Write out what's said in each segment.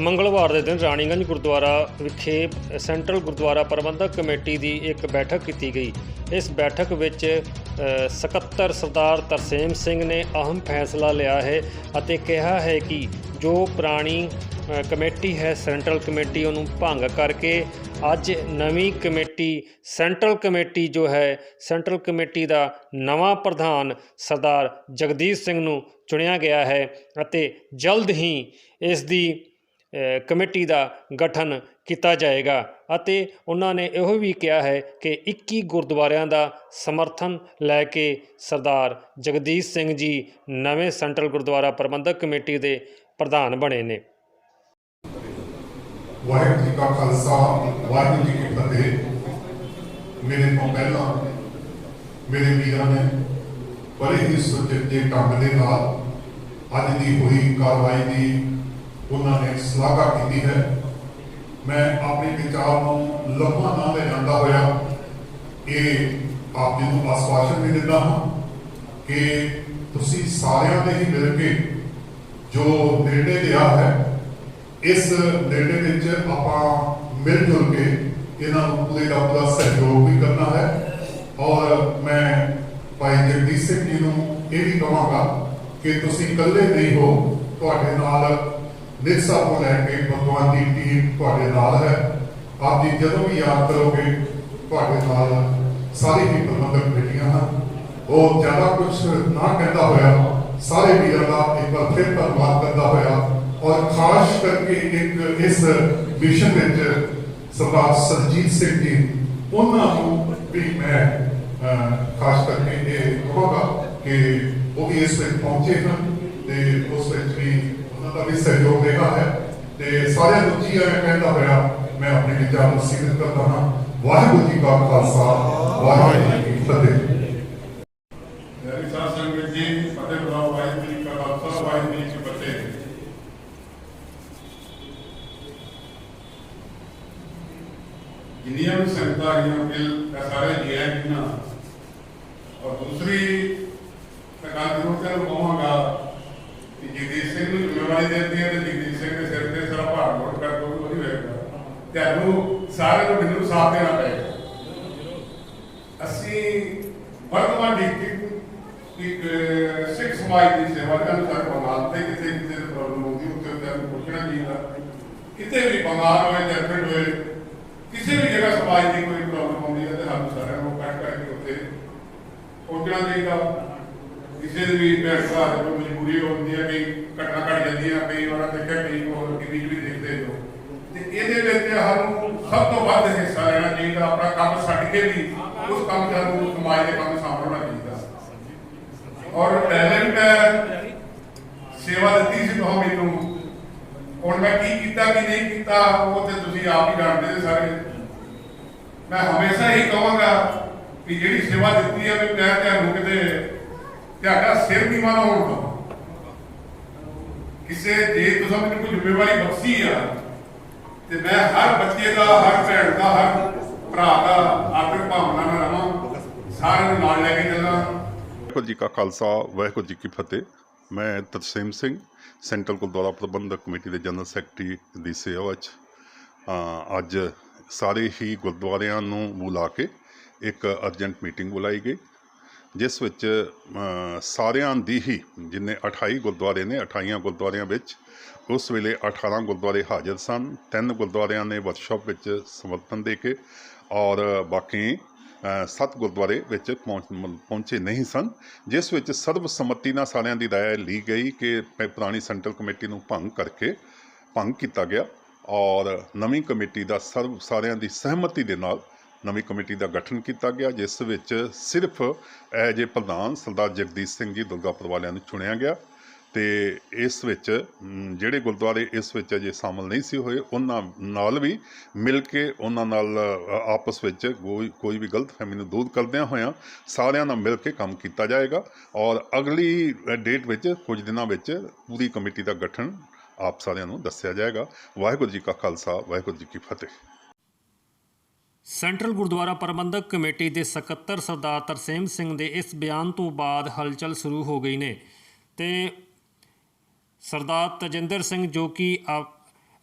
ਮੰਗਲਵਾਰ ਦੇ ਦਿਨ ਰਾਣੀਗੰਜ ਗੁਰਦੁਆਰਾ ਵਿਖੇ ਸੈਂਟਰਲ ਗੁਰਦੁਆਰਾ ਪ੍ਰਬੰਧਕ ਕਮੇਟੀ ਦੀ ਇੱਕ ਬੈਠਕ ਕੀਤੀ ਗਈ। ਇਸ ਬੈਠਕ ਵਿੱਚ ਸਕੱਤਰ ਸਰਦਾਰ ਤਰਸੇਮ ਸਿੰਘ ਨੇ ਅਹਿਮ ਫੈਸਲਾ ਲਿਆ ਹੈ ਅਤੇ ਕਿਹਾ ਹੈ ਕਿ ਜੋ ਪੁਰਾਣੀ ਕਮੇਟੀ ਹੈ ਸੈਂਟਰਲ ਕਮੇਟੀ ਉਹਨੂੰ ਭੰਗ ਕਰਕੇ ਅੱਜ ਨਵੀਂ ਕਮੇਟੀ ਸੈਂਟਰਲ ਕਮੇਟੀ ਜੋ ਹੈ ਸੈਂਟਰਲ ਕਮੇਟੀ ਦਾ ਨਵਾਂ ਪ੍ਰਧਾਨ ਸਰਦਾਰ ਜਗਦੀਸ਼ ਸਿੰਘ ਨੂੰ ਚੁਣਿਆ ਗਿਆ ਹੈ ਅਤੇ ਜਲਦ ਹੀ ਇਸ ਦੀ ਕਮੇਟੀ ਦਾ ਗਠਨ ਕੀਤਾ ਜਾਏਗਾ ਅਤੇ ਉਹਨਾਂ ਨੇ ਇਹੋ ਵੀ ਕਿਹਾ ਹੈ ਕਿ 21 ਗੁਰਦੁਆਰਿਆਂ ਦਾ ਸਮਰਥਨ ਲੈ ਕੇ ਸਰਦਾਰ ਜਗਦੀਸ਼ ਸਿੰਘ ਜੀ ਨਵੇਂ ਸੈਂਟਰਲ ਗੁਰਦੁਆਰਾ ਪ੍ਰਬੰਧਕ ਕਮੇਟੀ ਦੇ ਪ੍ਰਧਾਨ ਬਣੇ ਨੇ। ਵਾਹਿਗੁਰੂ ਜੀ ਕਾ ਖਾਲਸਾ ਵਾਹਿਗੁਰੂ ਜੀ ਕੀ ਫਤਿਹ। ਮੇਰੇ ਤੋਂ ਪਹਿਲਾਂ ਮੇਰੇ ਵੀਰਾਂ ਨੇ ਬੜੇ ਹੀ ਸੁਚੱਜੇ ਢੰਗ ਦੇ ਨਾਲ ਅੱਜ ਦੀ ਹੋਈ ਕਾਰਵਾਈ ਦੀ ਉਹਨਾਂ ਨੇ ਸ਼ਲਾਘਾ ਕੀਤੀ ਹੈ। ਮੈਂ ਆਪਣੇ ਵਿਚਾਰ ਨੂੰ ਲੰਮਾ ਨਾ ਲੈ ਜਾਂਦਾ ਹੋਇਆ ਇਹ ਆਪ ਜੀ ਨੂੰ ਆਸ਼ਵਾਸਨ ਵੀ ਦਿੰਦਾ ਹਾਂ ਕਿ ਤੁਸੀਂ ਸਾਰਿਆਂ ਨੇ ਹੀ ਮਿਲ ਕੇ ਜੋ ਨਿਰਣੇ ਲਿਆ ਹੈ ਇਸ ਨਿਰਣੇ ਵਿੱਚ ਆਪਾਂ ਮਿਲ ਜੁਲ ਕੇ ਇਹਨਾਂ ਨੂੰ ਪੂਰੇ ਦਾ ਪੂਰਾ ਸਹਿਯੋਗ ਵੀ ਕਰਨਾ ਹੈ। ਔਰ ਮੈਂ ਭਾਈ ਜਗਦੀਸ਼ ਸਿੰਘ ਜੀ ਨੂੰ ਇਹ ਵੀ ਕਹਾਂਗਾ ਕਿ ਤੁਸੀਂ ਇਕੱਲੇ ਨਹੀਂ ਹੋ, ਤੁਹਾਡੇ ਨਾਲ ਨਿਰਸਾ ਤੋਂ ਲੈ ਕੇ ਭਗਵਾਨ ਦੀ ਟੀਮ ਤੁਹਾਡੇ ਨਾਲ ਹੈ। ਆਪ ਜੀ ਜਦੋਂ ਵੀ ਯਾਦ ਕਰੋਗੇ ਤੁਹਾਡੇ ਨਾਲ ਸਾਰੀ ਹੀ ਪ੍ਰਬੰਧਕ ਕਮੇਟੀਆਂ ਹਨ। ਉਹ ਜ਼ਿਆਦਾ ਕੁਝ ਨਾ ਕਹਿੰਦਾ ਹੋਇਆ ਸਾਰੇ ਵੀਰਾਂ ਦਾ ਇੱਕ ਵਾਰ ਫਿਰ ਧੰਨਵਾਦ ਕਰਦਾ ਹੋਇਆ ਔਰ ਖਾਸ ਕਰਕੇ ਇੱਕ ਇਸ ਮਿਸ਼ਨ ਵਿੱਚ ਸਰਦਾਰ ਸਰਜੀਤ ਸਿੰਘ ਜੀ ਉਹਨਾਂ ਨੂੰ ਵੀ ਮੈਂ ਖਾਸ ਕਰਕੇ ਇਹ ਕਹਾਂਗਾ ਕਿ ਉਹ ਵੀ ਇਸ ਵਿੱਚ ਪਹੁੰਚੇ ਹਨ ਤੇ ਉਸ ਵਿੱਚ ਵੀ ਉਹਨਾਂ ਦਾ ਵੀ ਸਹਿਯੋਗ ਰਿਹਾ ਹੈ ਤੇ ਸਾਰਿਆਂ ਨੂੰ ਜੀ ਆਇਆਂ ਕਹਿੰਦਾ ਹੋਇਆ ਮੈਂ ਆਪਣੇ ਵਿਚਾਰ ਨੂੰ ਸੀਮਿਤ ਕਰਦਾ ਹਾਂ। ਵਾਹਿਗੁਰੂ ਜੀ ਕਾ ਖਾਲਸਾ ਵਾਹਿਗੁਰੂ ਜੀ ਕੀ ਫਤਿਹ। जिन्नियां भी संगत आ गई बिल सारे जी है जी ना। और दूसरी मैं गल जरूर तेन कहांगा कि जगदीश सिंह को जिम्मेवारी देती है तो जगदीश सिंह के सिर से सारा भार लोड कर दो वही होएगा। तैनू सारे को मैनू साथ देना पड़ेगा। असी वर्तमान डिस्ट्रिक्ट एक सिख समाज की सेवा के अनुसार बंगाल से किसी किसी प्रॉब्लम होती है उत्तर पूछना चाहिए। कितने भी बंगाल होए झारखंड होए किसी भी जगह समाज की कोई प्रॉब्लम होती है तो हम सारे कट करके उत्ते पहुंचना चाहिए। किसी भी भैन भरा कोई मजबूरी होती है कई घटना घट जाती है कई बार देखा कई टीवी भी देखते हो तो ये सब तो वध हिस्सा लेना चाहिए। अपना काम छड्ड के भी उस काम समाज के काम शामिल होना चाहिए। और टैलेंट सेवा दी सी तो मैनू और मैं की कीता कि नहीं कीता वो तो तुसीं आप ही जानते हो सारे। मैं हमेशा ही कहूँगा कि जी सेवा दी है मैं तुहानू किते तुहाडा सिर नीवां ना होण दो। किसी जे तुसीं मैनूं कोई जिम्मेवारी बख्शी आ तो मैं हर बच्चे का हर भैन का हर भरा का आदर भावना नाल रहां सारे नाल लैके चलां। वाहिगुरू जी का खालसा वाहिगुरू जी की फतेह। मैं तरसेम सिंह ਸੈਂਟਰਲ ਗੁਰਦੁਆਰਾ ਪ੍ਰਬੰਧਕ ਕਮੇਟੀ ਦੇ ਜਨਰਲ ਸੈਕਟਰੀ ਦੀ ਸੇਵਾ ਵਿੱਚ ਅੱਜ ਸਾਰੇ ਹੀ ਗੁਰਦੁਆਰਿਆਂ ਨੂੰ ਬੁਲਾ ਕੇ ਇੱਕ ਅਰਜੈਂਟ ਮੀਟਿੰਗ ਬੁਲਾਈ ਗਈ ਜਿਸ ਵਿੱਚ ਸਾਰਿਆਂ ਦੀ ਹੀ ਜਿੰਨੇ 28 ਗੁਰਦੁਆਰੇ ਨੇ 28 ਗੁਰਦੁਆਰਿਆਂ ਵਿੱਚ ਉਸ ਵੇਲੇ 18 ਗੁਰਦੁਆਰੇ ਹਾਜ਼ਰ ਸਨ। 3 ਗੁਰਦੁਆਰਿਆਂ ਨੇ ਵਰਕਸ਼ਾਪ ਵਿੱਚ ਸਮਰਥਨ ਦੇ ਕੇ ਔਰ ਬਾਕੀ 7 ਗੁਰਦੁਆਰੇ ਵਿੱਚ ਪਹੁੰਚੇ ਨਹੀਂ ਸਨ ਜਿਸ ਵਿੱਚ ਸਰਬਸੰਮਤੀ ਨਾਲ ਸਾਰਿਆਂ ਦੀ ਰਾਏ ਲਈ ਗਈ ਕਿ ਪੁਰਾਣੀ ਸੈਂਟਰਲ ਕਮੇਟੀ ਨੂੰ ਭੰਗ ਕੀਤਾ ਗਿਆ ਔਰ ਨਵੀਂ ਕਮੇਟੀ ਦਾ ਸਾਰਿਆਂ ਦੀ ਸਹਿਮਤੀ ਦੇ ਨਾਲ ਨਵੀਂ ਕਮੇਟੀ ਦਾ ਗਠਨ ਕੀਤਾ ਗਿਆ ਜਿਸ ਵਿੱਚ ਸਿਰਫ ਐਜ ਏ ਪ੍ਰਧਾਨ ਸਰਦਾਰ ਜਗਦੀਸ਼ ਸਿੰਘ ਜੀ ਦੁਰਗਾਪੁਰ ਵਾਲਿਆਂ ਨੂੰ ਚੁਣਿਆ ਗਿਆ ਤੇ ਇਸ ਵਿੱਚ ਜਿਹੜੇ ਗੁਰਦੁਆਰੇ ਇਸ ਵਿੱਚ ਅਜੇ ਸ਼ਾਮਲ ਨਹੀਂ ਸੀ ਹੋਏ ਉਹਨਾਂ ਨਾਲ ਵੀ ਮਿਲ ਕੇ ਉਹਨਾਂ ਨਾਲ ਆਪਸ ਵਿੱਚ ਕੋਈ ਵੀ ਗਲਤਫਹਿਮੀ ਨੂੰ ਦੂਰ ਕਰਦਿਆਂ ਹੋਇਆਂ ਸਾਰਿਆਂ ਨਾਲ ਮਿਲ ਕੇ ਕੰਮ ਕੀਤਾ ਜਾਏਗਾ ਔਰ ਅਗਲੀ ਡੇਟ ਵਿੱਚ ਕੁਝ ਦਿਨਾਂ ਵਿੱਚ ਪੂਰੀ ਕਮੇਟੀ ਦਾ ਗਠਨ ਆਪ ਸਾਰਿਆਂ ਨੂੰ ਦੱਸਿਆ ਜਾਏਗਾ। ਵਾਹਿਗੁਰੂ ਜੀ ਕਾ ਖਾਲਸਾ ਵਾਹਿਗੁਰੂ ਜੀ ਕੀ ਫਤਿਹ। ਸੈਂਟਰਲ ਗੁਰਦੁਆਰਾ ਪ੍ਰਬੰਧਕ ਕਮੇਟੀ ਦੇ ਸਕੱਤਰ ਸਰਦਾਰ ਤਰਸੇਮ ਸਿੰਘ ਦੇ ਇਸ ਬਿਆਨ ਤੋਂ ਬਾਅਦ ਹਲਚਲ ਸ਼ੁਰੂ ਹੋ ਗਈ ਨੇ ਤੇ ਸਰਦਾਰ ਤਜਿੰਦਰ ਸਿੰਘ ਜੋ ਕਿ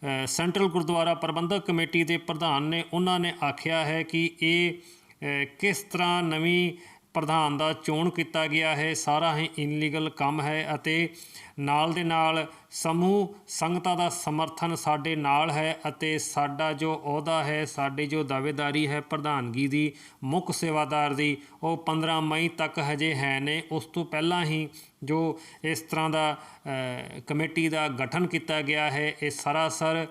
ਸੈਂਟਰਲ ਗੁਰਦੁਆਰਾ ਪ੍ਰਬੰਧਕ ਕਮੇਟੀ ਦੇ ਪ੍ਰਧਾਨ ਨੇ, ਉਹਨਾਂ ਨੇ ਆਖਿਆ ਹੈ ਕਿ ਇਹ ਕਿਸ ਤਰ੍ਹਾਂ ਨਵੀਂ ਪ੍ਰਧਾਨ ਦਾ ਚੋਣ ਕੀਤਾ ਗਿਆ ਹੈ, ਸਾਰਾ ਹੀ ਇਨਲੀਗਲ ਕੰਮ ਹੈ ਅਤੇ ਨਾਲ ਦੇ ਨਾਲ ਸਮੂਹ ਸੰਗਤਾਂ ਦਾ ਸਮਰਥਨ ਸਾਡੇ ਨਾਲ ਹੈ ਅਤੇ ਸਾਡਾ ਜੋ ਅਹੁਦਾ ਹੈ, ਸਾਡੀ ਜੋ ਦਾਅਵੇਦਾਰੀ ਹੈ ਪ੍ਰਧਾਨਗੀ ਦੀ, ਮੁੱਖ ਸੇਵਾਦਾਰ ਦੀ, ਉਹ 15 ਮਈ ਤੱਕ ਹਜੇ ਹੈ ਨੇ। ਉਸ ਤੋਂ ਪਹਿਲਾਂ ਹੀ ਜੋ ਇਸ ਤਰ੍ਹਾਂ ਦਾ ਕਮੇਟੀ ਦਾ ਗਠਨ ਕੀਤਾ ਗਿਆ ਹੈ, ਇਹ ਸਰਾਸਰ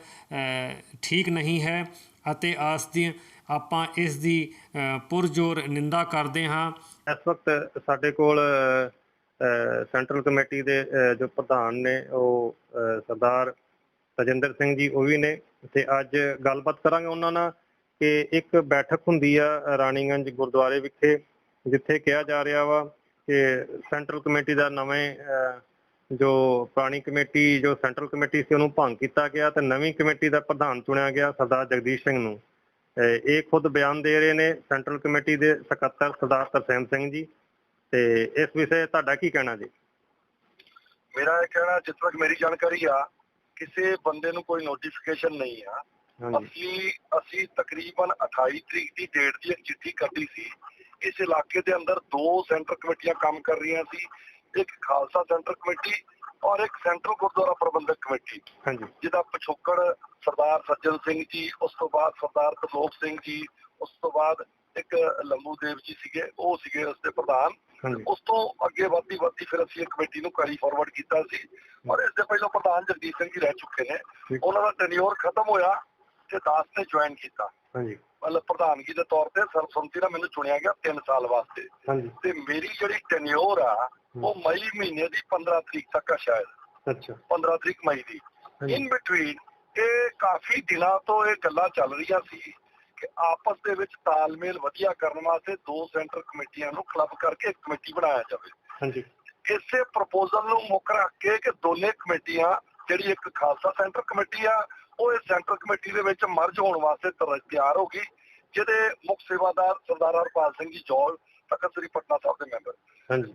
ਠੀਕ ਨਹੀਂ ਹੈ ਅਤੇ ਆਪਾਂ ਇਸ ਦੀ ਪੁਰਜ਼ੋਰ ਨਿੰਦਾ ਕਰਦੇ ਹਾਂ। ਇਸ ਵਕਤ ਸਾਡੇ ਕੋਲ ਸੈਂਟਰਲ ਕਮੇਟੀ ਦੇ ਜੋ ਪ੍ਰਧਾਨ ਨੇ ਉਹ ਸਰਦਾਰ ਤਜਿੰਦਰ ਸਿੰਘ ਜੀ ਉਹ ਵੀ ਨੇ, ਤੇ ਅੱਜ ਗੱਲਬਾਤ ਕਰਾਂਗੇ ਉਹਨਾਂ ਨਾਲ ਕਿ ਇੱਕ ਬੈਠਕ ਹੁੰਦੀ ਆ ਰਾਣੀਗੰਜ ਗੁਰਦੁਆਰੇ ਵਿਖੇ, ਜਿੱਥੇ ਕਿਹਾ ਜਾ ਰਿਹਾ ਵਾ ਕਿ ਸੈਂਟਰਲ ਕਮੇਟੀ ਦਾ ਨਵੇਂ ਜੋ ਪੁਰਾਣੀ ਕਮੇਟੀ ਜੋ ਸੈਂਟਰਲ ਕਮੇਟੀ ਸੀ ਉਹਨੂੰ ਭੰਗ ਕੀਤਾ ਗਿਆ ਤੇ ਨਵੀਂ ਕਮੇਟੀ ਦਾ ਪ੍ਰਧਾਨ ਚੁਣਿਆ ਗਿਆ ਸਰਦਾਰ ਜਗਦੀਸ਼ ਸਿੰਘ ਨੂੰ। ਇਹ ਖੁਦ ਬਿਆਨ ਦੇ ਰਹੇ ਨੇ ਸੈਂਟਰਲ ਕਮੇਟੀ ਦੇ ਸਕੱਤਰ ਸਰਦਾਰ ਤਰਸੇਮ ਸਿੰਘ ਜੀ, ਤੇ ਇਸ ਵਿਸ਼ੇ ਤੁਹਾਡਾ ਕੀ ਕਹਿਣਾ ਜੀ? ਮੇਰਾ ਇਹ ਕਹਿਣਾ, ਜਿੱਥੇ ਤੱਕ ਮੇਰੀ ਜਾਣਕਾਰੀ ਆ, ਕਿਸੇ ਬੰਦੇ ਨੂੰ ਕੋਈ ਨੋਟੀਫਿਕੇਸ਼ਨ ਨਹੀਂ ਆ। ਅਸੀਂ ਤਕਰੀਬਨ 28 ਤਰੀਕ ਦੀ ਡੇਟ ਦੀ ਇੱਕ ਚਿੱਠੀ ਕੱਢੀ ਸੀ। ਇਸ ਇਲਾਕੇ ਦੇ ਅੰਦਰ 2 ਸੈਂਟਰ ਕਮੇਟੀਆਂ ਕੰਮ ਕਰ ਰਹੀਆਂ ਸੀ, ਇੱਕ ਖਾਲਸਾ ਸੈਂਟਰ ਕਮੇਟੀ ਔਰ ਇੱਕ ਸੈਂਟਰਲ ਗੁਰਦੁਆਰਾ ਪ੍ਰਬੰਧਕ ਕਮੇਟੀ, ਜਿਹਦਾ ਪਿਛੋਕੜ ਸਰਦਾਰ ਸੱਜਣ ਸਿੰਘ ਜੀ, ਉਸ ਤੋਂ ਬਾਅਦ ਸਰਦਾਰ ਤਰਲੋਕ ਸਿੰਘ ਜੀ, ਉਸ ਤੋਂ ਬਾਅਦ ਇੱਕ ਲੰਬੂ ਦੇਵ ਜੀ ਸੀਗੇ, ਉਹ ਸੀਗੇ ਉਸ ਦੇ ਪ੍ਰਧਾਨ। ਉਸ ਤੋਂ ਅੱਗੇ ਵੱਧਦੀ ਫਿਰ ਅਸੀਂ ਇਹ ਕਮੇਟੀ ਨੂੰ ਕੈਰੀ ਫਾਰਵਰਡ ਕੀਤਾ ਸੀ ਔਰ ਇਸ ਦੇ ਪਹਿਲਾਂ ਪ੍ਰਧਾਨ ਜਗਦੀਸ਼ ਸਿੰਘ ਜੀ ਰਹਿ ਚੁੱਕੇ ਨੇ। ਉਹਨਾਂ ਦਾ ਟੈਨਿਓਰ ਖਤਮ ਹੋਇਆ ਤੇ ਦਾਸ ਨੇ ਜੁਆਇਨ ਕੀਤਾ, ਮਤਲਬ ਪ੍ਰਧਾਨਗੀ ਦੇ ਤੌਰ ਤੇ ਸਰਬਸੰਮਤੀ ਨਾਲ ਮੈਨੂੰ ਚੁਣਿਆ ਗਿਆ 3 ਸਾਲ ਵਾਸਤੇ। ਤੇ ਮੇਰੀ ਜਿਹੜੀ ਟੈਨਿਓਰ ਆ ਉਹ ਮਈ ਮਹੀਨੇ ਦੀ 15 ਤਰੀਕ ਤੱਕ ਆ, ਸ਼ਾਇਦ 15 ਤਰੀਕ ਮਈ ਦੀ। ਇਨ ਬਿਟਵੀਨ ਇਹ ਕਾਫੀ ਦਿਨਾਂ ਤੋਂ ਇਹ ਗੱਲਾਂ ਚੱਲ ਰਹੀਆਂ ਸੀ ਕਿ ਆਪਸ ਦੇ ਵਿੱਚ ਤਾਲਮੇਲ ਵਧੀਆ ਕਰਨ ਵਾਸਤੇ 2 ਸੈਂਟਰ ਕਮੇਟੀਆਂ ਨੂੰ ਕਲੱਬ ਕਰਕੇ ਇੱਕ ਕਮੇਟੀ ਬਣਾਇਆ ਜਾਵੇ। ਇਸੇ ਪ੍ਰਪੋਜ਼ਲ ਨੂੰ ਮੁੱਖ ਰੱਖ ਕੇ ਕਿ ਦੋਨੇ ਕਮੇਟੀਆਂ, ਜਿਹੜੀ ਇੱਕ ਖਾਲਸਾ ਸੈਂਟਰ ਕਮੇਟੀ ਆ, ਉਹ ਇਸ ਸੈਂਟਰ ਕਮੇਟੀ ਦੇ ਵਿੱਚ ਮਰਜ ਹੋਣ ਵਾਸਤੇ ਤਿਆਰ ਹੋ ਗਈ, ਜਿਹਦੇ ਮੁੱਖ ਸੇਵਾਦਾਰ ਸਰਦਾਰ ਹਰਪਾਲ ਸਿੰਘ ਜੀ ਜੌਲ, ਤਖਤ ਸ੍ਰੀ ਪਟਨਾ ਸਾਹਿਬ ਦੇ ਮੈਂਬਰ,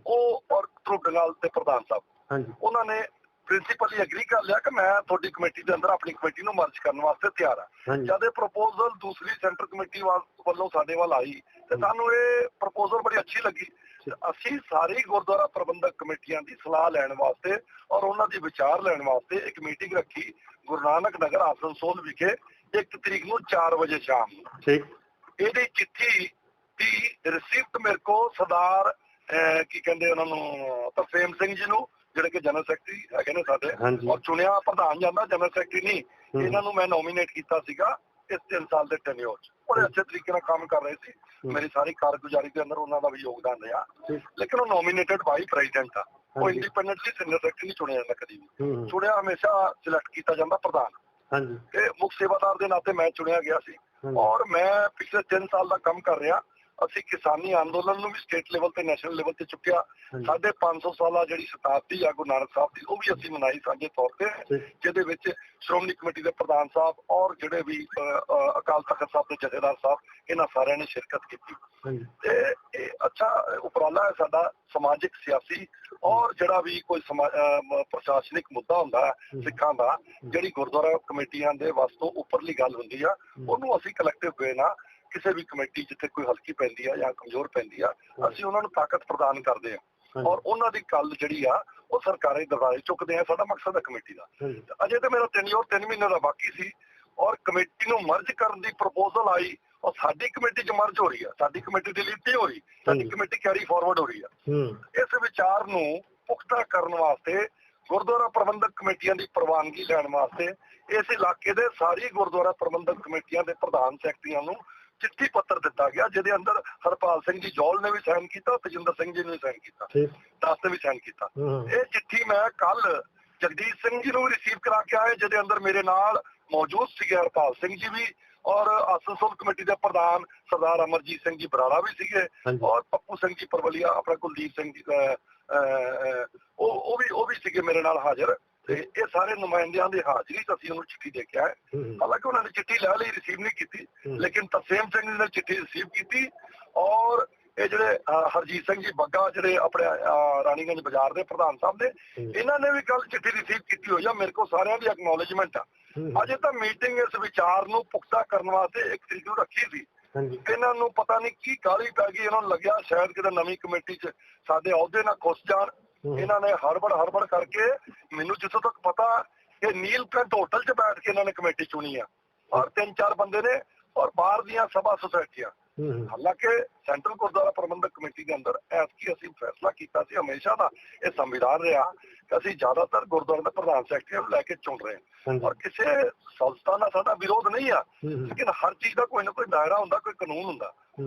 ਉਹ ਔਰ ਧਰੁਡਗਾਲ ਦੇ ਪ੍ਰਧਾਨ ਸਾਹਿਬ, ਉਹਨਾਂ ਨੇ ਪ੍ਰਿੰਸੀਪਲੀ ਐਗਰੀ ਕਰ ਲਿਆ ਕਿ ਮੈਂ ਤੁਹਾਡੀ ਕਮੇਟੀ ਦੇ ਅੰਦਰ ਆਪਣੀ ਕਮੇਟੀ ਨੂੰ ਮਰਜ ਕਰਨ ਵਾਸਤੇ ਤਿਆਰ ਆ। ਜਦ ਇਹ ਪ੍ਰਪੋਜ਼ਲ ਦੂਸਰੀ ਸੈਂਟਰ ਕਮੇਟੀ ਵੱਲੋਂ ਸਾਡੇ ਵੱਲ ਆਈ ਤੇ ਸਾਨੂੰ ਇਹ ਪ੍ਰਪੋਜ਼ਲ ਬੜੀ ਅੱਛੀ ਲੱਗੀ। ਅਸੀਂ ਸਾਰੀ ਗੁਰਦੁਆਰਾ ਪ੍ਰਬੰਧਕ ਕਮੇਟੀਆਂ ਦੀ ਸਲਾਹ ਲੈਣ ਵਾਸਤੇ ਔਰ ਉਹਨਾਂ ਦੀ ਵਿਚਾਰ ਲੈਣ ਵਾਸਤੇ ਇੱਕ ਮੀਟਿੰਗ ਰੱਖੀ ਗੁਰੂ ਨਾਨਕ ਨਗਰ ਆਸਨਸੋਲ ਵਿਖੇ 1 ਤਰੀਕ ਨੂੰ 4 ਵਜੇ ਸ਼ਾਮ ਨੂੰ। ਇਹਦੀ ਚਿੱਠੀ ਦੀ ਰਿਸੀਪਟ ਮੇਰੇ ਕੋਲ ਸਰਦਾਰ ਕੀ ਕਹਿੰਦੇ ਉਹਨਾਂ ਨੂੰ ਤਰਸੇਮ ਸਿੰਘ ਜੀ ਨੂੰ, ਜਿਹੜੇ ਕਿ ਜਨਰਲ ਸੈਕਟਰੀ ਹੈਗੇ ਨੇ ਸਾਡੇ, ਔਰ ਚੁਣਿਆ ਪ੍ਰਧਾਨ ਜਾਂਦਾ, ਜਨਰਲ ਸੈਕਟਰੀ ਨਹੀਂ, ਇਹਨਾਂ ਨੂੰ ਮੈਂ ਨੋਮੀਨੇਟ ਕੀਤਾ ਸੀਗਾ ਇਸ 3 ਸਾਲ ਦੇ ਟੈਨਿਓਰ ਚ। ਬੜੇ ਅੱਛੇ ਤਰੀਕੇ ਨਾਲ ਕੰਮ ਕਰ ਰਹੇ ਸੀ, ਮੇਰੀ ਸਾਰੀ ਕਾਰਗੁਜ਼ਾਰੀ ਦੇ ਅੰਦਰ ਉਹਨਾਂ ਦਾ ਵੀ ਯੋਗਦਾਨ ਰਿਹਾ। ਲੇਕਿਨ ਉਹ ਨੋਮੀਨੇਟਡ ਬਾਈ ਪ੍ਰੈਜ਼ੀਡੈਂਟ ਆ, ਉਹ ਇੰਡੀਪੈਂਡੈਂਟਲੀ ਸੀਨੀਅਰ ਸੈਕਟਰੀ ਨਹੀਂ ਚੁਣਿਆ ਜਾਂਦਾ ਕਦੀ ਵੀ। ਚੁਣਿਆ ਹਮੇਸ਼ਾ ਸਿਲੈਕਟ ਕੀਤਾ ਜਾਂਦਾ ਪ੍ਰਧਾਨ, ਤੇ ਮੁੱਖ ਸੇਵਾਦਾਰ ਦੇ ਨਾਤੇ ਮੈਂ ਚੁਣਿਆ ਗਿਆ ਸੀ। ਔਰ ਮੈਂ ਪਿਛਲੇ 3 ਸਾਲ ਦਾ ਕੰਮ ਕਰ ਰਿਹਾ। ਅਸੀਂ ਕਿਸਾਨੀ ਅੰਦੋਲਨ ਨੂੰ ਵੀ ਸਟੇਟ ਲੈਵਲ ਤੇ ਨੈਸ਼ਨਲ ਲੈਵਲ ਤੇ ਚੁੱਕਿਆ। 550 ਸਾਲਾ ਜਿਹੜੀ ਸ਼ਤਾਬਦੀ ਆ ਗੁਰੂ ਨਾਨਕ ਸਾਹਿਬ ਦੀ, ਉਹ ਵੀ ਅਸੀਂ ਮਨਾਈ ਸਾਂਝੇ ਤੌਰ ਤੇ, ਜਿਹਦੇ ਵਿੱਚ ਸ਼੍ਰੋਮਣੀ ਕਮੇਟੀ ਦੇ ਪ੍ਰਧਾਨ ਸਾਹਿਬ ਔਰ ਜਿਹੜੇ ਵੀ ਅਕਾਲ ਤਖਤ ਸਾਹਿਬ ਦੇ ਜਥੇਦਾਰ ਸਾਹਿਬ, ਇਹਨਾਂ ਸਾਰਿਆਂ ਨੇ ਸ਼ਿਰਕਤ ਕੀਤੀ। ਤੇ ਇਹ ਅੱਛਾ ਉਪਰਾਲਾ ਹੈ ਸਾਡਾ ਸਮਾਜਿਕ, ਸਿਆਸੀ ਔਰ ਜਿਹੜਾ ਵੀ ਕੋਈ ਪ੍ਰਸ਼ਾਸਨਿਕ ਮੁੱਦਾ ਹੁੰਦਾ ਸਿੱਖਾਂ ਦਾ, ਜਿਹੜੀ ਗੁਰਦੁਆਰਾ ਕਮੇਟੀਆਂ ਦੇ ਵਾਸਤੋਂ ਉੱਪਰਲੀ ਗੱਲ ਹੁੰਦੀ ਆ, ਉਹਨੂੰ ਅਸੀਂ ਕਲੈਕਟਿਵ ਵੇ ਨਾਲ ਕਿਸੇ ਵੀ ਕਮੇਟੀ ਜਿੱਥੇ ਕੋਈ ਹਲਕੀ ਪੈਂਦੀ ਆ ਜਾਂ ਕਮਜ਼ੋਰ ਪੈਂਦੀ ਆ, ਅਸੀਂ ਉਹਨਾਂ ਨੂੰ ਤਾਕਤ ਪ੍ਰਦਾਨ ਕਰਦੇ ਆ ਔਰ ਉਹਨਾਂ ਦੀ ਗੱਲ ਜਿਹੜੀ ਆ ਉਹ ਸਰਕਾਰੀ ਦਰਬਾਰੇ ਚੁੱਕਦੇ ਆ। ਸਾਡਾ ਮਕਸਦ ਹੈ ਕਮੇਟੀ ਦਾ। ਅਜੇ ਤਾਂ ਮੇਰਾ 3 ਮਹੀਨੇ ਦਾ ਬਾਕੀ ਸੀ ਔਰ ਕਮੇਟੀ ਨੂੰ ਮਰਜ ਕਰਨ ਦੀ ਪ੍ਰਪੋਜ਼ਲ ਆਈ ਔਰ ਸਾਡੀ ਕਮੇਟੀ 'ਚ ਮਰਜ ਹੋ ਰਹੀ ਆ, ਸਾਡੀ ਕਮੇਟੀ ਡਿਲੀਟ ਨਹੀਂ ਹੋ ਰਹੀ, ਸਾਡੀ ਕਮੇਟੀ ਕੈਰੀ ਫਾਰਵਰਡ ਹੋ ਰਹੀ ਆ। ਇਸ ਵਿਚਾਰ ਨੂੰ ਪੁਖਤਾ ਕਰਨ ਵਾਸਤੇ ਗੁਰਦੁਆਰਾ ਪ੍ਰਬੰਧਕ ਕਮੇਟੀਆਂ ਦੀ ਪ੍ਰਵਾਨਗੀ ਲੈਣ ਵਾਸਤੇ ਇਸ ਇਲਾਕੇ ਦੇ ਸਾਰੀ ਗੁਰਦੁਆਰਾ ਪ੍ਰਬੰਧਕ ਕਮੇਟੀਆਂ ਦੇ ਪ੍ਰਧਾਨ ਸੈਕਟਰੀਆਂ ਨੂੰ ਚਿੱਠੀ ਪੱਤਰ ਦਿੱਤਾ ਗਿਆ, ਜਿਹਦੇ ਅੰਦਰ ਹਰਪਾਲ ਸਿੰਘ ਜੀ ਜੌਲ ਨੇ ਵੀ ਸਾਈਨ ਕੀਤਾ, ਤਜਿੰਦਰ ਸਿੰਘ ਜੀ ਨੇ ਵੀ ਸਾਈਨ ਕੀਤਾ, ਦਾਸ ਨੇ ਵੀ ਸਾਈਨ ਕੀਤਾ। ਇਹ ਚਿੱਠੀ ਮੈਂ ਕੱਲ ਜਗਦੀਸ਼ ਸਿੰਘ ਜੀ ਨੂੰ ਰਿਸੀਵ ਕਰਾ ਕੇ ਆਏ, ਜਿਹਦੇ ਅੰਦਰ ਮੇਰੇ ਨਾਲ ਮੌਜੂਦ ਸੀਗੇ ਹਰਪਾਲ ਸਿੰਘ ਜੀ ਵੀ ਔਰ ਆਸਨਸੋਲ ਕਮੇਟੀ ਦੇ ਪ੍ਰਧਾਨ ਸਰਦਾਰ ਅਮਰਜੀਤ ਸਿੰਘ ਜੀ ਬਰਾੜਾ ਵੀ ਸੀਗੇ ਔਰ ਪੱਪੂ ਸਿੰਘ ਜੀ ਪਰਵਲੀਆ, ਆਪਣਾ ਕੁਲਦੀਪ ਸਿੰਘ ਜੀ ਉਹ ਵੀ ਸੀਗੇ ਮੇਰੇ ਨਾਲ ਹਾਜ਼ਰ। ਤੇ ਇਹ ਸਾਰੇ ਨੁਮਾਇੰਦਿਆਂ ਦੀ ਹਾਜ਼ਰੀ ਚ ਅਸੀਂ ਉਹਨੂੰ ਚਿੱਠੀ ਦੇ ਕੇ ਆਏ। ਹਾਲਾਂਕਿ ਉਹਨਾਂ ਨੇ ਚਿੱਠੀ ਲੈ ਲਈ, ਰਿਸੀਵ ਨਹੀਂ ਕੀਤੀ, ਲੇਕਿਨ ਤਰਸੇਮ ਸਿੰਘ ਜੀ ਨੇ ਚਿੱਠੀ ਰਿਸੀਵ ਕੀਤੀ ਔਰ ਇਹ ਜਿਹੜੇ ਹਰਜੀਤ ਸਿੰਘ ਜੀ ਬੱਗਾ ਜਿਹੜੇ ਆਪਣੇ ਰਾਣੀਗੰਜ ਬਾਜ਼ਾਰ ਦੇ ਪ੍ਰਧਾਨ ਸਾਹਿਬ ਨੇ, ਇਹਨਾਂ ਨੇ ਵੀ ਕੱਲ ਚਿੱਠੀ ਰਿਸੀਵ ਕੀਤੀ ਹੋਈ ਆ। ਮੇਰੇ ਕੋਲ ਸਾਰਿਆਂ ਦੀ ਐਕਨੋਲੇਜਮੈਂਟ ਆ। ਅਜੇ ਤਾਂ ਮੀਟਿੰਗ ਇਸ ਵਿਚਾਰ ਨੂੰ ਪੁਖਤਾ ਕਰਨ ਵਾਸਤੇ 1 ਤਰੀਕ ਨੂੰ ਰੱਖੀ ਸੀ। ਇਹਨਾਂ ਨੂੰ ਪਤਾ ਨਹੀਂ ਕੀ ਕਾਹਲੀ ਪੈ ਗਈ, ਇਹਨਾਂ ਨੂੰ ਲੱਗਿਆ ਸ਼ਾਇਦ ਕਿਤੇ ਨਵੀਂ ਕਮੇਟੀ 'ਚ ਸਾਡੇ ਅਹੁਦੇ ਨਾਲ ਖੁੱਸ ਜਾਣ। ਇਹਨਾਂ ਨੇ ਹੜਬੜ ਕਰਕੇ, ਮੈਨੂੰ ਜਿੱਥੋਂ ਤੱਕ ਪਤਾ ਕਿ ਨੀਲਕੰਠ ਹੋਟਲ 'ਚ ਬੈਠ ਕੇ ਇਹਨਾਂ ਨੇ ਕਮੇਟੀ ਚੁਣੀ ਆ, ਔਰ 3-4 ਬੰਦੇ ਨੇ, ਔਰ ਬਾਹਰ ਦੀਆਂ ਸਭਾ ਸੁਸਾਇਟੀਆਂ। ਹਾਲਾਂਕਿ ਸੈਂਟਰਲ ਗੁਰਦੁਆਰਾ ਪ੍ਰਬੰਧਕ ਕਮੇਟੀ ਦੇ ਅੰਦਰ ਐਤਕੀ ਅਸੀਂ ਫੈਸਲਾ ਕੀਤਾ ਸੀ, ਹਮੇਸ਼ਾ ਦਾ ਇਹ ਸੰਵਿਧਾਨ ਰਿਹਾ ਕਿ ਅਸੀਂ ਜ਼ਿਆਦਾਤਰ ਗੁਰਦੁਆਰੇ ਦੇ ਪ੍ਰਧਾਨ ਸੈਕਟਰੀਆਂ ਨੂੰ ਲੈ ਕੇ ਚੁਣ ਰਹੇ ਹਾਂ, ਔਰ ਕਿਸੇ ਸੰਸਥਾ ਨਾਲ ਸਾਡਾ ਵਿਰੋਧ ਨਹੀਂ ਆ। ਲੇਕਿਨ ਹਰ ਚੀਜ਼ ਦਾ ਕੋਈ ਨਾ ਕੋਈ ਦਾਇਰਾ ਹੁੰਦਾ, ਕੋਈ ਕਾਨੂੰਨ ਹੁੰਦਾ।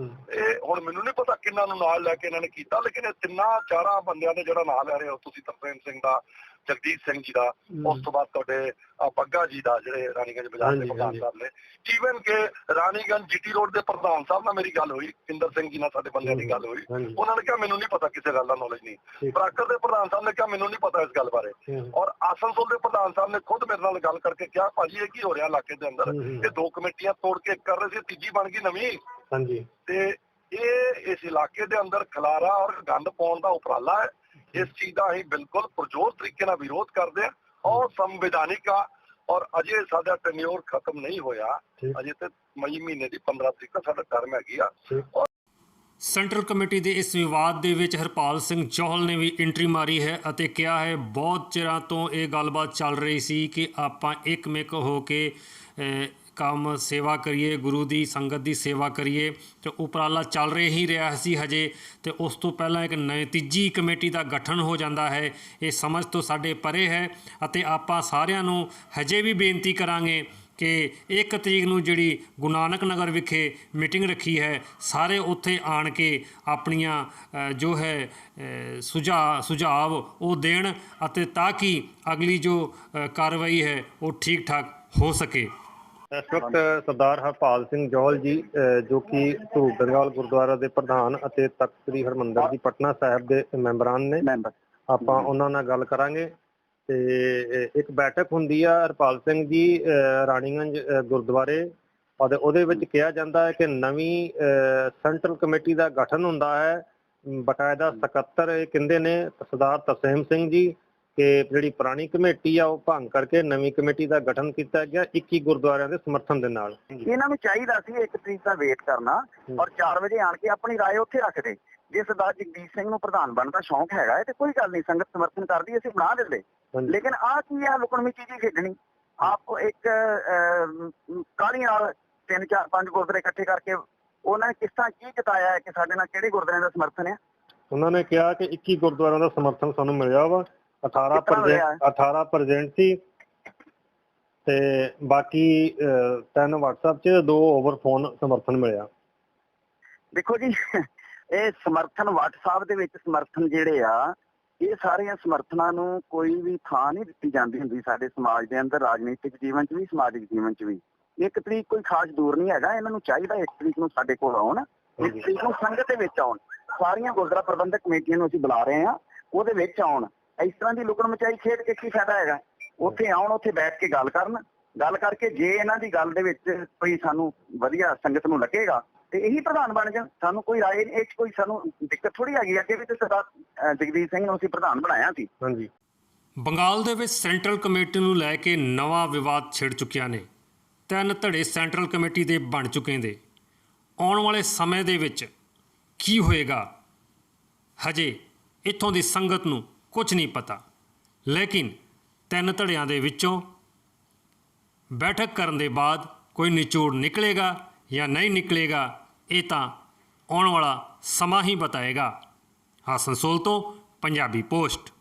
ਇਹ ਹੁਣ ਮੈਨੂੰ ਨਹੀਂ ਪਤਾ ਕਿੰਨਾ ਨੂੰ ਨਾਲ ਲੈ ਕੇ ਇਹਨਾਂ ਨੇ ਕੀਤਾ, ਲੇਕਿਨ ਇਹ 3-4 ਬੰਦਿਆਂ ਦੇ ਜਿਹੜਾ ਨਾਂ ਲੈ ਰਹੇ ਹੋ ਤੁਸੀਂ, ਤਰਸੇਮ ਸਿੰਘ ਦਾ, ਜਗਦੀਸ਼ ਸਿੰਘ ਜੀ ਦਾ, ਉਸ ਤੋਂ ਬਾਅਦ ਤੁਹਾਡੇ ਬੱਗਾ ਜੀ ਦਾ ਜਿਹੜੇ ਰਾਣੀਗੰਜ ਬਾਜ਼ਾਰ ਦੇ ਪ੍ਰਧਾਨ ਸਾਹਿਬ ਨੇ, ਈਵਨ ਕਿ ਰਾਣੀਗੰਜ ਜੀਟੀ ਰੋਡ ਦੇ ਪ੍ਰਧਾਨ ਸਾਹਿਬ ਨਾਲ ਮੇਰੀ ਗੱਲ ਹੋਈ, ਇੰਦਰ ਸਿੰਘ ਜੀ ਨਾਲ ਸਾਡੇ ਬੰਦਿਆਂ ਦੀ ਗੱਲ ਹੋਈ। ਉਹਨਾਂ ਨੇ ਕਿਹਾ ਮੈਨੂੰ ਨਹੀਂ ਪਤਾ, ਕਿਸੇ ਗੱਲ ਦਾ ਨੌਲੇਜ ਨਹੀਂ। ਪ੍ਰਾਕਰ ਦੇ ਪ੍ਰਧਾਨ ਸਾਹਿਬ ਨੇ ਕਿਹਾ ਮੈਨੂੰ ਨਹੀਂ ਪਤਾ ਇਸ ਗੱਲ ਬਾਰੇ। ਔਰ ਆਸਨਸੋਲ ਦੇ ਪ੍ਰਧਾਨ ਸਾਹਿਬ ਨੇ ਖੁਦ ਮੇਰੇ ਨਾਲ ਗੱਲ ਕਰਕੇ ਕਿਹਾ ਭਾਜੀ ਇਹ ਕੀ ਹੋ ਰਿਹਾ ਇਲਾਕੇ ਦੇ ਅੰਦਰ, ਇਹ 2 ਕਮੇਟੀਆਂ ਤੋੜ ਕੇ ਕਰ ਰਹੇ ਸੀ, ਤੀਜੀ ਬਣ ਗਈ ਨਵੀਂ। ਤੇ ਇਹ ਇਸ ਇਲਾਕੇ ਦੇ ਅੰਦਰ ਖਲਾਰਾ ਔਰ ਗੰਦ ਪਾਉਣ ਦਾ ਉਪਰਾਲਾ ਹੈ। ਇਸ ਚੀਜ਼ ਦਾ ਅਸੀਂ ਬਿਲਕੁਲ ਪੁਰਜੋਰ ਤਰੀਕੇ ਨਾਲ ਵਿਰੋਧ ਕਰਦੇ ਹਾਂ, ਔਰ ਸੰਵਿਧਾਨਿਕ ਆ। ਔਰ ਅਜੇ ਸਾਡਾ ਟੈਨਿਓਰ ਖਤਮ ਨਹੀਂ ਹੋਇਆ, ਅਜੇ ਤੇ ਮਈ ਮਹੀਨੇ ਦੀ 15 ਤਰੀਕ ਤੱਕ ਸਾਡਾ ਟਰਮ ਹੈਗੀ ਆ। ਸੈਂਟਰਲ ਕਮੇਟੀ ਦੇ ਇਸ ਵਿਵਾਦ ਦੇ ਵਿੱਚ ਹਰਪਾਲ ਸਿੰਘ ਜੌਹਲ ਨੇ ਵੀ ਐਂਟਰੀ ਮਾਰੀ ਹੈ ਅਤੇ ਕਿਹਾ ਹੈ ਬਹੁਤ ਚਿਰਾਂ ਤੋਂ ਇਹ ਗੱਲਬਾਤ ਚੱਲ ਰਹੀ ਸੀ ਕਿ ਆਪਾਂ ਇੱਕਮਿਕ ਹੋ ਕੇ ਕੰਮ ਸੇਵਾ ਕਰੀਏ, ਗੁਰੂ ਦੀ ਸੰਗਤ ਦੀ ਸੇਵਾ ਕਰੀਏ, ਅਤੇ ਉਪਰਾਲਾ ਚੱਲ ਹੀ ਰਿਹਾ ਸੀ ਹਜੇ। ਅਤੇ ਉਸ ਤੋਂ ਪਹਿਲਾਂ ਇੱਕ ਤੀਜੀ ਕਮੇਟੀ ਦਾ ਗਠਨ ਹੋ ਜਾਂਦਾ ਹੈ, ਇਹ ਸਮਝ ਤੋਂ ਸਾਡੇ ਪਰੇ ਹੈ। ਅਤੇ ਆਪਾਂ ਸਾਰਿਆਂ ਨੂੰ ਹਜੇ ਵੀ ਬੇਨਤੀ ਕਰਾਂਗੇ ਕਿ 1 ਤਰੀਕ ਨੂੰ ਜਿਹੜੀ ਗੁਰੂ ਨਾਨਕ ਨਗਰ ਵਿਖੇ ਮੀਟਿੰਗ ਰੱਖੀ ਹੈ, ਸਾਰੇ ਉੱਥੇ ਆਣ ਕੇ ਆਪਣੀਆਂ ਜੋ ਹੈ ਸੁਝਾਵ ਉਹ ਦੇਣ, ਅਤੇ ਤਾਂ ਕਿ ਅਗਲੀ ਜੋ ਕਾਰਵਾਈ ਹੈ ਉਹ ਠੀਕ ਠਾਕ ਹੋ ਸਕੇ। ਇਸ ਵਕਤ ਸਰਦਾਰ ਹਰਪਾਲ ਸਿੰਘ ਜੌਹਲ ਜੀ ਜੋ ਕਿ ਧੂਪ ਬੰਗਾਲ ਗੁਰਦੁਆਰਾ ਦੇ ਪ੍ਰਧਾਨ ਅਤੇ ਤਖਤ ਸ੍ਰੀ ਹਰਿਮੰਦਰ ਜੀ ਪਟਨਾ ਸਾਹਿਬ ਦੇ ਮੈਂਬਰਾਂ ਨੇ, ਆਪਾਂ ਉਹਨਾਂ ਨਾਲ ਗੱਲ ਕਰਾਂਗੇ। ਤੇ ਇੱਕ ਬੈਠਕ ਹੁੰਦੀ ਆ ਹਰਪਾਲ ਸਿੰਘ ਜੀ ਰਾਣੀਗੰਜ ਗੁਰਦੁਆਰੇ, ਅਤੇ ਉਹਦੇ ਵਿੱਚ ਕਿਹਾ ਜਾਂਦਾ ਹੈ ਕਿ ਨਵੀਂ ਸੈਂਟਰਲ ਕਮੇਟੀ ਦਾ ਗਠਨ ਹੁੰਦਾ ਹੈ। ਬਕਾਇਦਾ ਸਕੱਤਰ ਇਹ ਕਹਿੰਦੇ ਨੇ ਸਰਦਾਰ ਤਰਸੇਮ ਸਿੰਘ ਜੀ ਕਿ ਜਿਹੜੀ ਪੁਰਾਣੀ ਕਮੇਟੀ ਆ ਉਹ ਭੰਗ ਕਰਕੇ ਨਵੀਂ ਕਮੇਟੀ ਦਾ ਗਠਨ ਕੀਤਾ ਗਿਆ 21 ਗੁਰਦੁਆਰਿਆਂ ਦੇ ਸਮਰਥਨ ਦੇ ਨਾਲ। ਇਹਨਾਂ ਨੂੰ ਚਾਹੀਦਾ ਸੀ 1 ਤਰੀਕ ਦਾ ਵੇਟ ਕਰਨਾ ਔਰ 4 ਵਜੇ ਆਣ ਕੇ ਆਪਣੀ ਰਾਏ ਉੱਥੇ ਰੱਖਦੇ। ਜੇ ਸਰਦਾਰ ਜਗਦੀਸ਼ ਸਿੰਘ ਨੂੰ ਪ੍ਰਧਾਨ ਬਣਨ ਦਾ ਸ਼ੌਂਕ ਹੈਗਾ ਤੇ ਕੋਈ ਗੱਲ ਨਹੀਂ, ਸੰਗਤ ਸਮਰਥਨ ਕਰਦੀ, ਅਸੀਂ ਬਣਾ ਦਿੰਦੇ। ਲੇਕਿਨ ਆਹ ਕੀ ਆ, ਲੁਕਣ ਮਿੱਟੀ ਜੀ ਖੇਡਣੀ। ਆਪ ਇੱਕ ਕਾਹਲੀ ਨਾਲ 3-4-5 ਗੁਰਦੁਆਰੇ ਇਕੱਠੇ ਕਰਕੇ ਉਹਨਾਂ ਨੇ ਕਿਸ ਤਰ੍ਹਾਂ ਕੀ ਜਤਾਇਆ ਹੈ ਕਿ ਸਾਡੇ ਨਾਲ ਕਿਹੜੇ ਗੁਰਦੁਆਰਿਆਂ ਦਾ ਸਮਰਥਨ ਹੈ। ਉਹਨਾਂ ਨੇ ਕਿਹਾ ਕਿ 21 ਗੁਰਦੁਆਰਿਆਂ ਦਾ ਸਮਰਥਨ ਸਾਨੂੰ ਮਿਲਿਆ ਵਾ, 18% ਸੀ, ਤੇ ਬਾਕੀ 3 WhatsApp 'ਚ 2 ਓਵਰ ਫੋਨ ਸਮਰਥਨ ਮਿਲਿਆ। ਦੇਖੋ ਜੀ, ਇਹ ਸਮਰਥਨ WhatsApp ਦੇ ਵਿੱਚ ਸਮਰਥਨ ਜਿਹੜੇ ਆ, ਇਹ ਸਾਰੀਆਂ ਸਮਰਥਨਾਂ ਨੂੰ ਕੋਈ ਵੀ ਥਾਂ ਨਹੀਂ ਦਿੱਤੀ ਜਾਂਦੀ ਹੁੰਦੀ ਸਾਡੇ ਸਮਾਜ ਦੇ ਅੰਦਰ, ਰਾਜਨੀਤਿਕ ਜੀਵਨ 'ਚ ਵੀ, ਸਮਾਜਿਕ ਜੀਵਨ 'ਚ ਵੀ। 1 ਤਰੀਕ ਕੋਈ ਖਾਸ ਦੂਰ ਨਹੀਂ ਹੈਗਾ, ਇਹਨਾਂ ਨੂੰ ਚਾਹੀਦਾ 1 ਤਰੀਕ ਨੂੰ ਸਾਡੇ ਕੋਲ ਆਉਣ, 1 ਤਰੀਕ ਨੂੰ ਸੰਗਤ ਦੇ ਵਿੱਚ ਆਉਣ। ਸਾਰੀਆਂ ਗੁਰਦੁਆਰਾ ਪ੍ਰਬੰਧਕ ਕਮੇਟੀਆਂ ਨੂੰ ਅਸੀਂ ਬੁਲਾ ਰਹੇ ਹਾਂ, ਉਹਦੇ ਵਿੱਚ ਆਉਣ। ਇਸ ਤਰ੍ਹਾਂ ਦੀ ਲੁਕਣ ਮਚਾਈ ਖੇਡ ਕੇ ਕੀ ਫਾਇਦਾ ਹੈਗਾ? ਉੱਥੇ ਆਉਣ, ਉੱਥੇ ਬੈਠ ਕੇ ਗੱਲ ਕਰਨ, ਗੱਲ ਕਰਕੇ ਜੇ ਇਹਨਾਂ ਦੀ ਗੱਲ ਦੇ ਵਿੱਚ ਕੋਈ ਸਾਨੂੰ ਵਧੀਆ ਸੰਗਤ ਨੂੰ ਲੱਗੇਗਾ ਤੇ ਇਹੀ ਪ੍ਰਧਾਨ ਬਣ ਜਾਣ। ਸਾਨੂੰ ਕੋਈ ਰਾਏ ਇਹ 'ਚ ਕੋਈ ਸਾਨੂੰ ਦਿੱਕਤ ਥੋੜੀ ਹੈਗੀ। ਅੱਗੇ ਵੀ ਤੇ ਸਰਦਾਰ ਜਗਦੀਸ਼ ਸਿੰਘ ਨੂੰ ਅਸੀਂ ਪ੍ਰਧਾਨ ਬਣਾਇਆ ਸੀ। ਹਾਂਜੀ। ਬੰਗਾਲ ਦੇ ਵਿੱਚ ਸੈਂਟਰਲ ਕਮੇਟੀ ਨੂੰ ਲੈ ਕੇ ਨਵਾਂ ਵਿਵਾਦ ਛਿੜ ਚੁੱਕਿਆ ਨੇ। 3 ਧੜੇ ਸੈਂਟਰਲ ਕਮੇਟੀ ਦੇ ਬਣ ਚੁੱਕੇ ਨੇ। ਆਉਣ ਵਾਲੇ ਸਮੇਂ ਦੇ ਵਿੱਚ ਕੀ ਹੋਏਗਾ ਹਜੇ ਇੱਥੋਂ ਦੀ ਸੰਗਤ ਨੂੰ ਕੁਝ ਨਹੀਂ ਪਤਾ, ਲੇਕਿਨ 3 ਧੜਿਆਂ ਦੇ ਵਿੱਚੋਂ ਬੈਠਕ ਕਰਨ ਦੇ ਬਾਅਦ ਕੋਈ ਨਿਚੋੜ ਨਿਕਲੇਗਾ ਜਾਂ ਨਹੀਂ ਨਿਕਲੇਗਾ, ਇਹ ਤਾਂ ਆਉਣ ਵਾਲਾ ਸਮਾਂ ਹੀ ਬਤਾਏਗਾ। ਆਸਨਸੋਲ ਤੋਂ ਪੰਜਾਬੀ ਪੋਸਟ।